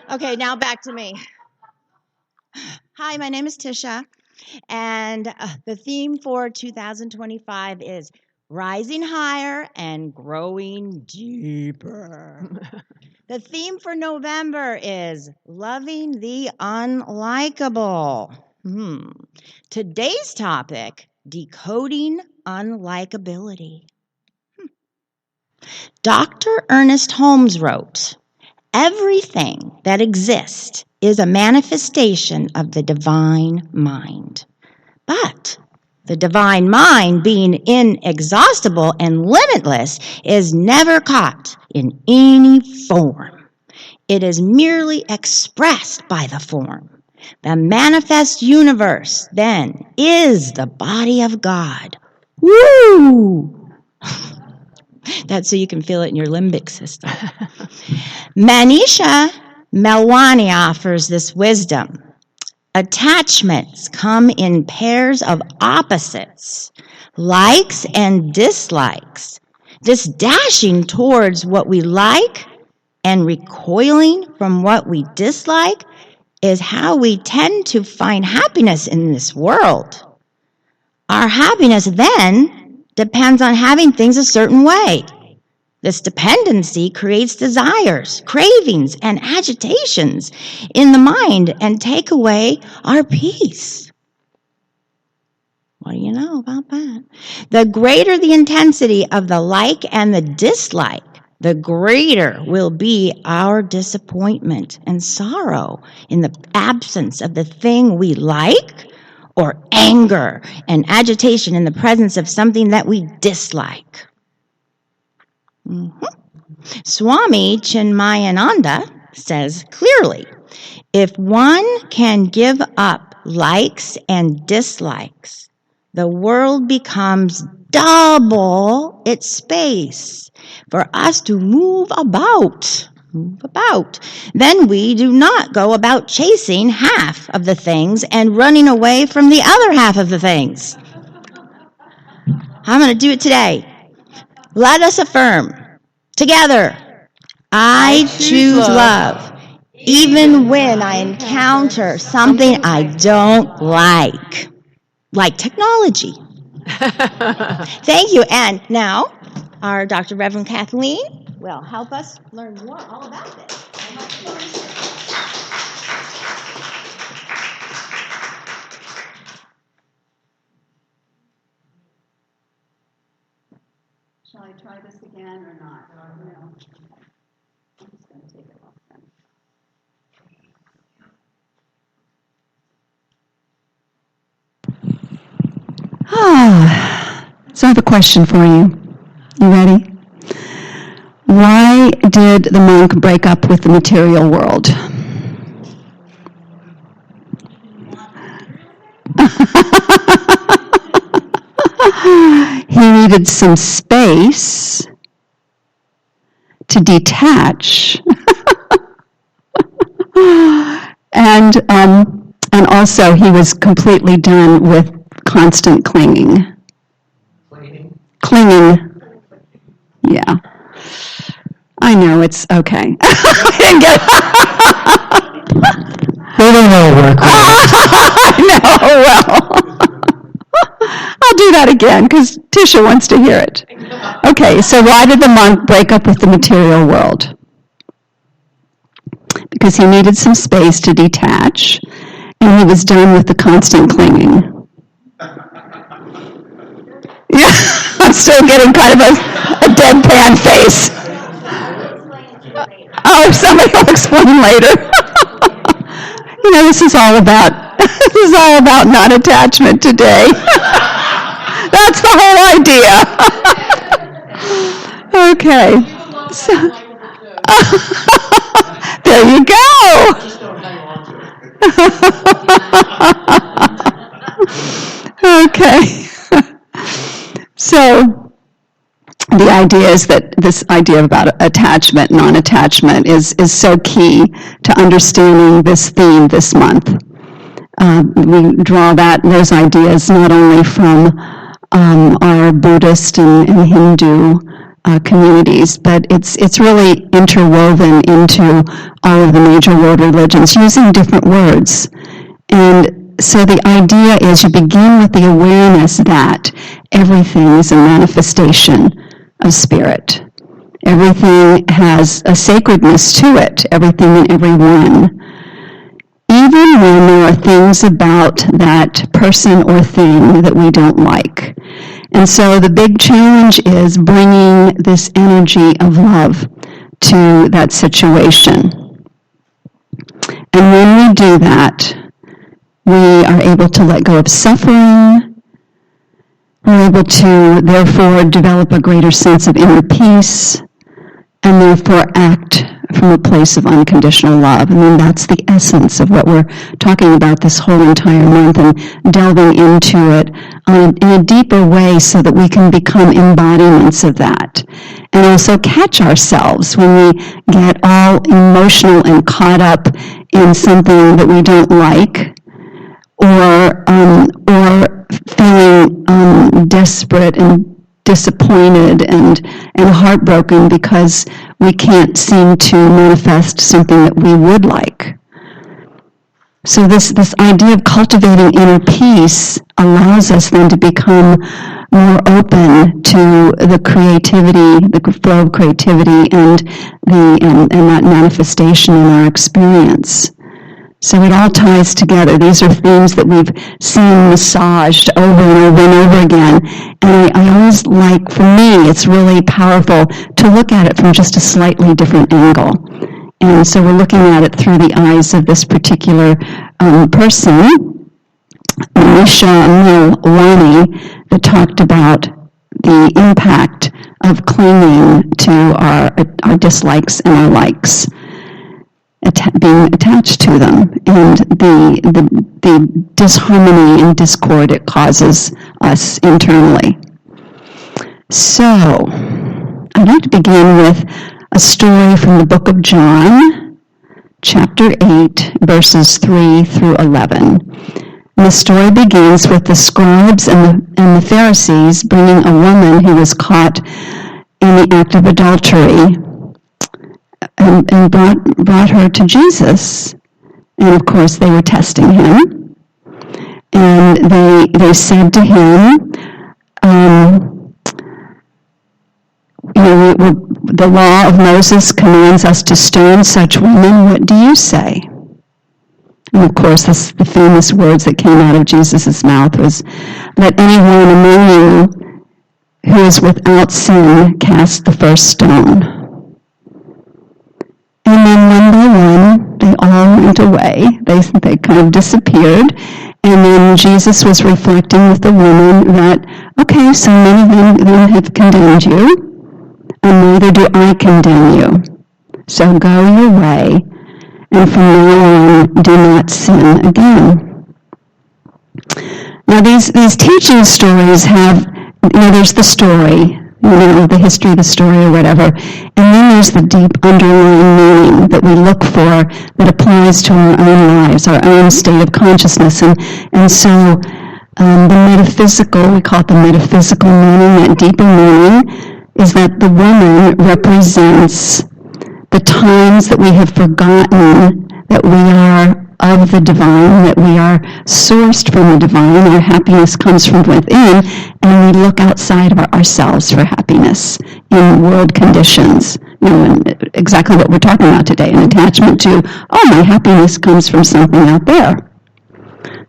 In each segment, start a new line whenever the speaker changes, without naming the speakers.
Okay, now back to me. Hi, my name is Tisha, and the theme for 2025 is rising higher and growing deeper. The theme for November is loving the unlikable. Today's topic, decoding unlikability. Dr. Ernest Holmes wrote, everything that exists is a manifestation of the divine mind. But the divine mind, being inexhaustible and limitless, is never caught in any form. It is merely expressed by the form. The manifest universe, then, is the body of God. Woo! That's so you can feel it in your limbic system. Manisha Melwani offers this wisdom. Attachments come in pairs of opposites, likes and dislikes. This dashing towards what we like and recoiling from what we dislike is how we tend to find happiness in this world. Our happiness then depends on having things a certain way. This dependency creates desires, cravings, and agitations in the mind and take away our peace. What do you know about that? The greater the intensity of the like and the dislike, the greater will be our disappointment and sorrow in the absence of the thing we like, or anger and agitation in the presence of something that we dislike. Swami Chinmayananda says clearly, if one can give up likes and dislikes, the world becomes double its space for us to move about. Then we do not go about chasing half of the things and running away from the other half of the things. I'm going to do it today. Let us affirm together, I choose love, even when I encounter something I don't like technology. Thank you. And now, our Dr. Reverend Kathleen will help us learn more all about this.
Shall I try this again or not? No. I'm just going to take it off then.
So I have a question for you. You ready? Why did the monk break up with the material world? He needed some space to detach and also he was completely done with constant clinging. Clinging. Yeah. I know, it's okay. I didn't get
We don't know work.
I know, well. I'll do that again, because Tisha wants to hear it. Okay, so why did the monk break up with the material world? Because he needed some space to detach, and he was done with the constant clinging. Yeah, I'm still getting kind of a deadpan face. Oh, somebody will explain later. This is all about non-attachment today. That's the whole idea. Okay. So, there you go. Okay. So the idea is that this idea about attachment, non-attachment is so key to understanding this theme this month. We draw those ideas not only from our Buddhist and Hindu communities, but it's really interwoven into all of the major world religions using different words. And so the idea is you begin with the awareness that everything is a manifestation of spirit. Everything has a sacredness to it, everything and everyone. Even when there are things about that person or thing that we don't like. And so the big challenge is bringing this energy of love to that situation. And when we do that, we are able to let go of suffering. We're able to, therefore, develop a greater sense of inner peace, and therefore act from a place of unconditional love. I mean, that's the essence of what we're talking about this whole entire month, and delving into it in a deeper way so that we can become embodiments of that. And also catch ourselves when we get all emotional and caught up in something that we don't like, or feeling desperate and disappointed and heartbroken because we can't seem to manifest something that we would like. So this idea of cultivating inner peace allows us then to become more open to the creativity, the flow of creativity, and that manifestation in our experience. So it all ties together. These are themes that we've seen massaged over and over and over again. And I always like, for me, it's really powerful to look at it from just a slightly different angle. And so we're looking at it through the eyes of this particular person, Manisha Milani, that talked about the impact of clinging to our dislikes and our likes, being attached to them, and the disharmony and discord it causes us internally. So, I'd like to begin with a story from the book of John, chapter 8, verses 3 through 11. And the story begins with the scribes and the Pharisees bringing a woman who was caught in the act of adultery and brought her to Jesus. And of course they were testing him. And they said to him, the law of Moses commands us to stone such women. What do you say? And of course, the famous words that came out of Jesus' mouth was, let anyone among you who is without sin cast the first stone. And then one by one, they all went away. They kind of disappeared. And then Jesus was reflecting with the woman that, okay, so many of them have condemned you, and neither do I condemn you. So go your way, and from now on, do not sin again. Now these teaching stories have, there's the story, the history of the story or whatever, and then there's the deep underlying meaning that we look for that applies to our own lives, our own state of consciousness. And so the metaphysical, we call it the metaphysical meaning, that deeper meaning, is that the woman represents the times that we have forgotten that we are of the divine, that we are sourced from the divine, our happiness comes from within, and we look outside of ourselves for happiness in world conditions. And exactly what we're talking about today, an attachment to, my happiness comes from something out there.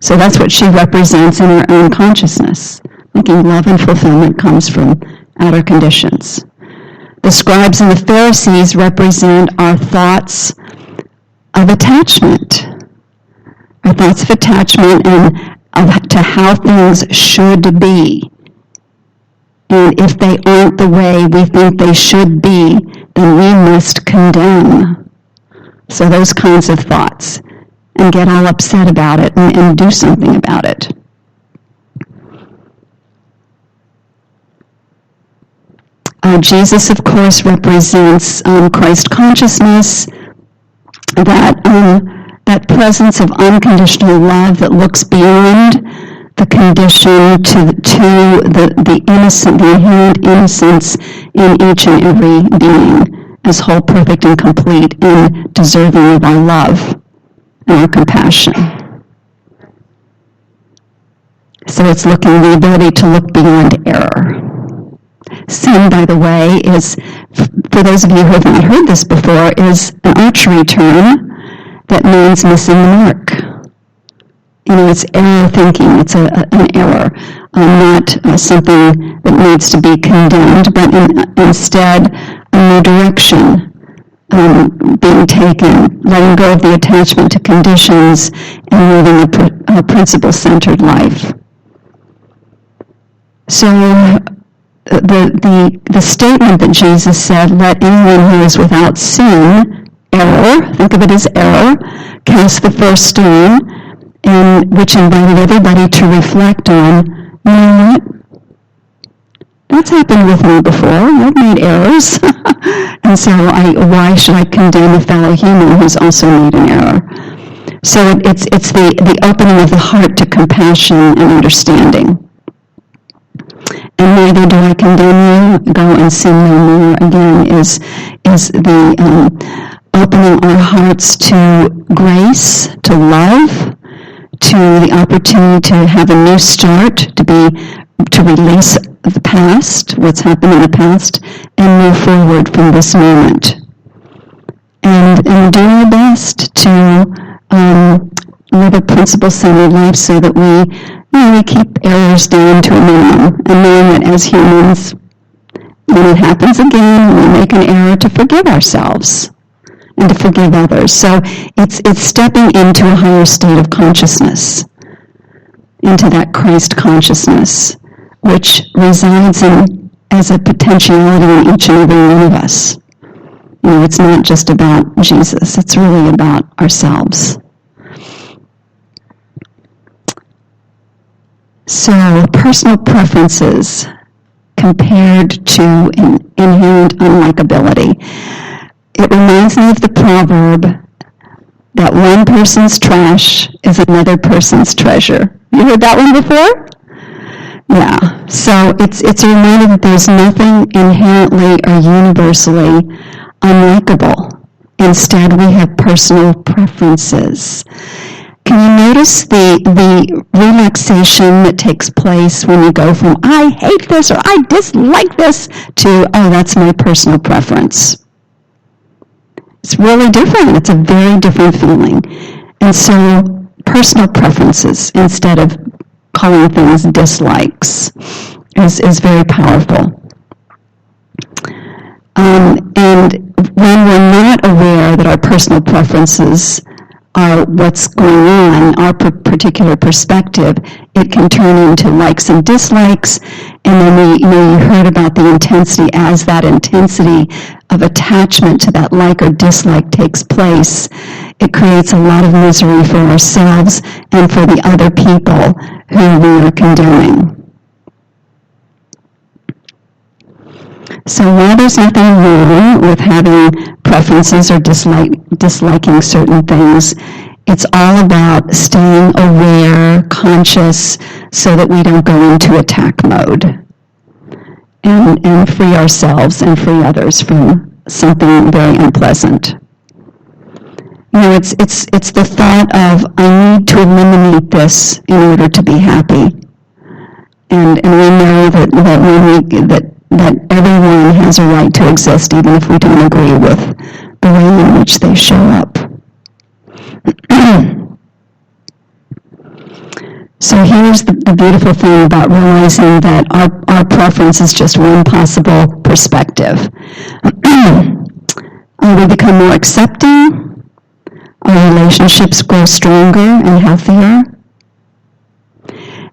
So that's what she represents in her own consciousness. Thinking love and fulfillment comes from outer conditions. The scribes and the Pharisees represent our thoughts of attachment. Our thoughts of attachment and to how things should be. And if they aren't the way we think they should be, then we must condemn. So those kinds of thoughts. And get all upset about it and do something about it. Jesus, of course, represents Christ consciousness, that presence of unconditional love that looks beyond the condition to the innocent, the inherent innocence in each and every being as whole, perfect, and complete, and deserving of our love and our compassion. So it's the ability to look beyond error. Sin, by the way, is, for those of you who have not heard this before, is an archery term that means missing the mark. It's error thinking. It's an error, not something that needs to be condemned, but instead a new direction being taken, letting go of the attachment to conditions and living a principle-centered life. So the statement that Jesus said, "Let anyone who is without sin," error, think of it as error, cast the first stone, and which invited everybody to reflect on, you know what? That's happened with me before. I've made errors. And so why should I condemn a fellow human who's also made an error? So it's the opening of the heart to compassion and understanding. And neither do I condemn you, go and sin no more, again, is the opening our hearts to grace, to love, to the opportunity to have a new start, to release the past, what's happened in the past, and move forward from this moment. And do our best to live a principle-centered life so that we keep errors down to a minimum, and knowing that as humans, when it happens again, we make an error, to forgive ourselves and to forgive others. So it's stepping into a higher state of consciousness, into that Christ consciousness, which resides as a potentiality in each and every one of us. It's not just about Jesus, it's really about ourselves. So personal preferences compared to inherent unlikability. It reminds me of the proverb that one person's trash is another person's treasure. You heard that one before? Yeah. So it's a reminder that there's nothing inherently or universally unlikable. Instead, we have personal preferences. Can you notice the relaxation that takes place when you go from, I hate this or I dislike this, to, oh, that's my personal preference? It's really different. It's a very different feeling. And so personal preferences instead of calling things dislikes is very powerful. And when we're not aware that our personal preferences are what's going on, our particular perspective, it can turn into likes and dislikes, and then you heard about the intensity. As that intensity of attachment to that like or dislike takes place, it creates a lot of misery for ourselves and for the other people who we are condemning. So while there's nothing wrong with having preferences or disliking certain things, it's all about staying aware, conscious, so that we don't go into attack mode and free ourselves and free others from something very unpleasant. It's the thought of, I need to eliminate this in order to be happy. And we know that everyone has a right to exist, even if we don't agree with the way in which they show up. So here's the beautiful thing about realizing that our preference is just one possible perspective. We become more accepting, our relationships grow stronger and healthier,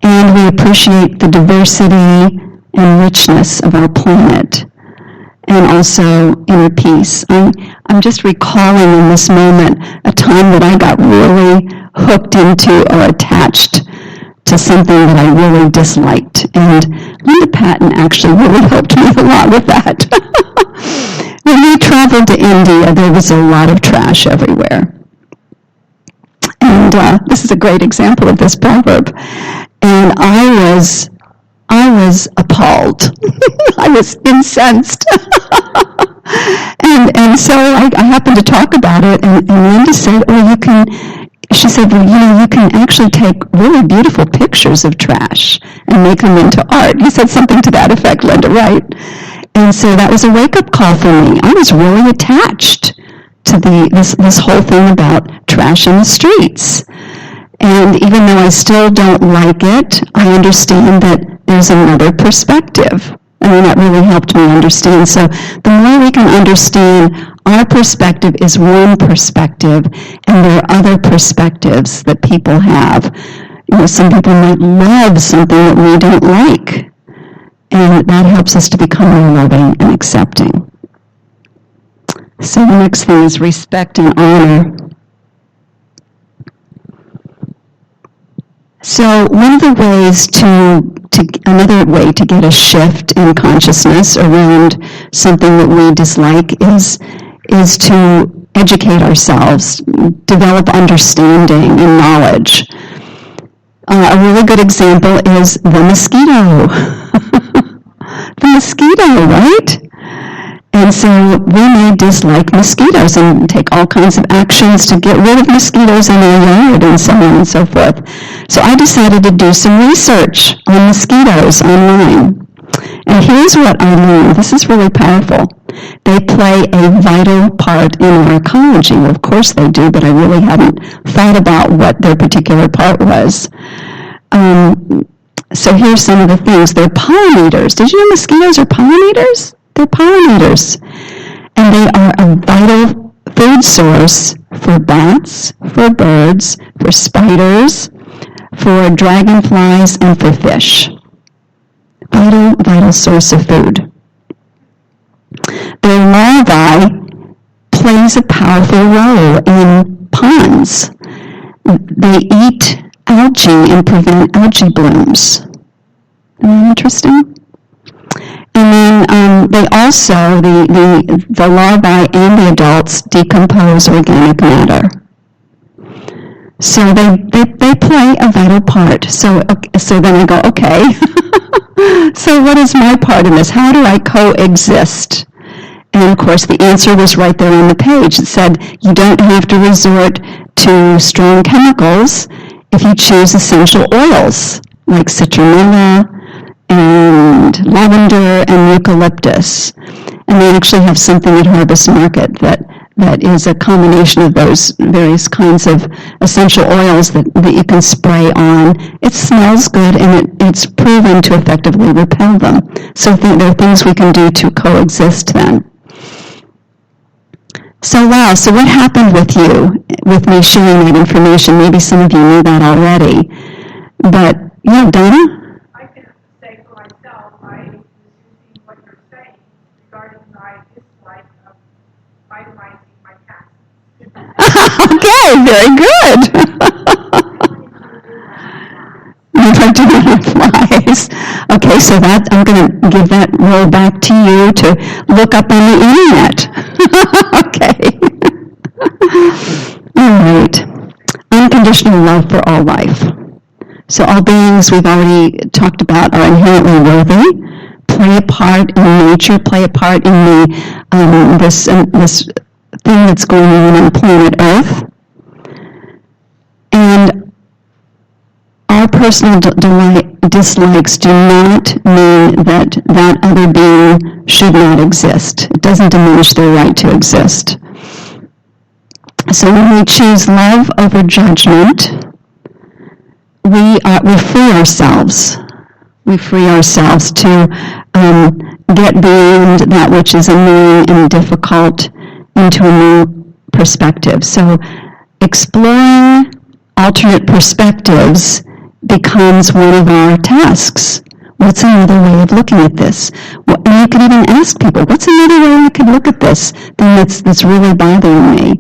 and we appreciate the diversity and richness of our planet, and also inner peace. I'm just recalling in this moment a time that I got really hooked into or attached to something that I really disliked, and Linda Patton actually really helped me a lot with that. When we traveled to India, there was a lot of trash everywhere. And this is a great example of this proverb. And I was appalled. I was incensed. and so I happened to talk about it, and Linda said, she said, well, you can actually take really beautiful pictures of trash and make them into art. You said something to that effect, Linda, right? And so that was a wake-up call for me. I was really attached to this whole thing about trash in the streets. And even though I still don't like it, I understand that there's another perspective. That really helped me understand. So the more we can understand our perspective is one perspective, and there are other perspectives that people have. Some people might love something that we don't like, and that helps us to become more loving and accepting. So the next thing is respect and honor. So one of the ways another way to get a shift in consciousness around something that we dislike is to educate ourselves, develop understanding and knowledge. A really good example is the mosquito. The mosquito, right? And so we may dislike mosquitoes and take all kinds of actions to get rid of mosquitoes in our yard and so on and so forth. So I decided to do some research on mosquitoes online. And here's what I learned. This is really powerful. They play a vital part in our ecology. Well, of course they do, but I really hadn't thought about what their particular part was. So here's some of the things. They're pollinators. Did you know mosquitoes are pollinators? They're pollinators. And they are a vital food source for bats, for birds, for spiders, for dragonflies, and for fish. Vital source of food. Their larvae plays a powerful role in ponds. They eat algae and prevent algae blooms. Isn't that interesting? And then they also, the larvae and the adults decompose organic matter. So they play a vital part. So then I go, okay, so what is my part in this? How do I coexist? And of course the answer was right there on the page. It said you don't have to resort to strong chemicals if you choose essential oils like citronella and lavender and eucalyptus. And they actually have something at Harvest Market that is a combination of those various kinds of essential oils that you can spray on. It smells good, and it's proven to effectively repel them. So there are things we can do to coexist then. So wow, so what happened with you, with me sharing that information? Maybe some of you knew that already. But, yeah, Donna?
I can say for myself, I was using what you're saying regarding my dislike of itemizing my cat.
Okay, very good. You'd like to do your flies. Okay, so I'm going to give that role back to you to look up on the internet. Okay. All right. Unconditional love for all life. So all beings we've already talked about are inherently worthy, play a part in nature, play a part in this thing that's going on planet Earth. And our personal dislikes do not mean that other being should not exist. It doesn't diminish their right to exist. So when we choose love over judgment, we free ourselves. We free ourselves to get beyond that which is annoying and difficult into a new perspective. So exploring alternate perspectives becomes one of our tasks. What's another way of looking at this? And you could even ask people, what's another way I could look at this thing that's really bothering me?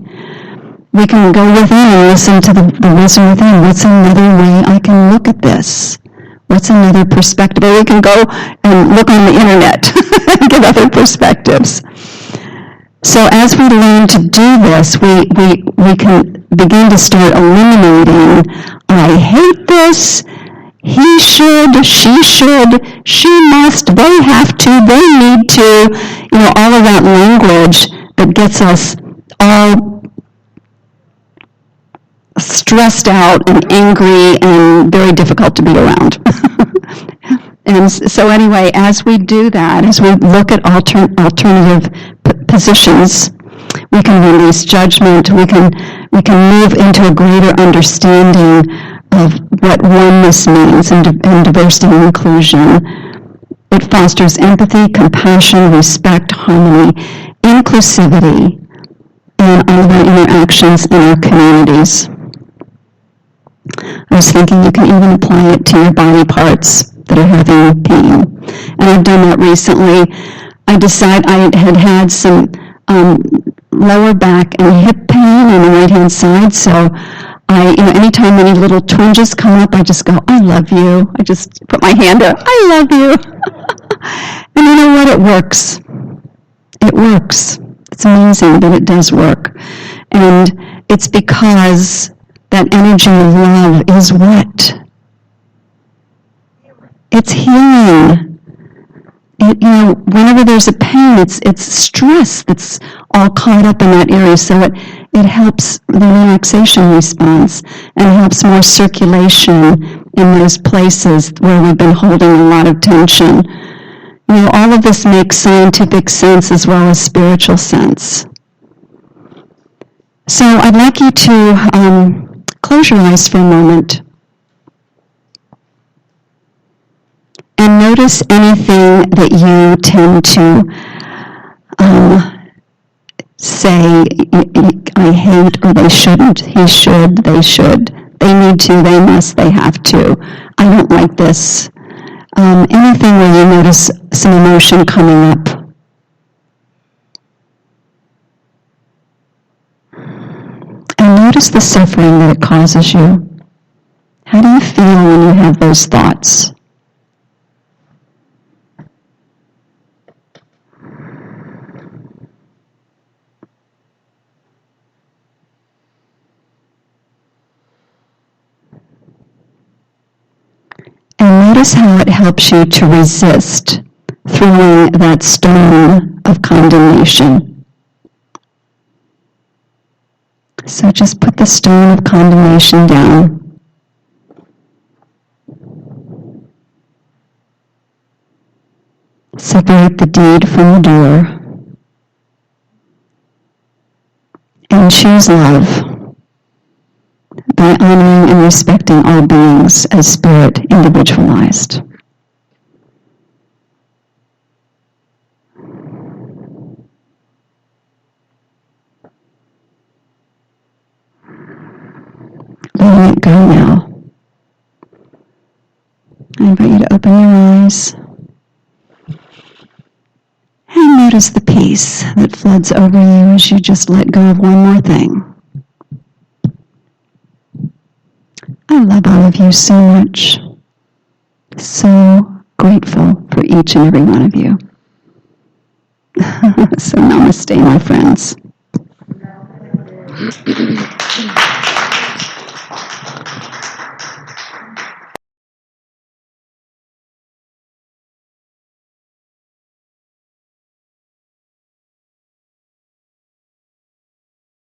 We can go within and listen to the wisdom within. What's another way I can look at this? What's another perspective? Or we can go and look on the internet and get other perspectives. So as we learn to do this, we can begin to start eliminating, I hate this, He should, she must, they have to, they need to, all of that language that gets us all stressed out and angry and very difficult to be around. And so anyway, as we do that, as we look at alternative positions, we can release judgment, we can move into a greater understanding of what oneness means and diversity and inclusion. It fosters empathy, compassion, respect, harmony, inclusivity in all of our interactions in our communities. I was thinking you can even apply it to your body parts that are having pain. And I've done that recently. I had some lower back and hip pain on the right-hand side, so anytime any little twinges come up, I just go, I love you. I just put my hand up, I love you. And you know what? It works. It works. It's amazing that it does work. And it's because that energy of love is what? It's healing. Whenever there's a pain, it's stress that's all caught up in that area. So it helps the relaxation response and helps more circulation in those places where we've been holding a lot of tension. All of this makes scientific sense as well as spiritual sense. So I'd like you to close your eyes for a moment and notice anything that you tend to say, I hate, or they shouldn't, he should, they should, they need to, they must, they have to, I don't like this. Anything where you notice some emotion coming up. And notice the suffering that it causes you. How do you feel when you have those thoughts? And notice how it helps you to resist throwing that stone of condemnation. So just put the stone of condemnation down. Separate the deed from the doer. And choose love by honoring and respecting all beings as spirit individualized. Letting it go now. I invite you to open your eyes and notice the peace that floods over you as you just let go of one more thing. I love all of you so much. So grateful for each and every one of you. So namaste, my friends.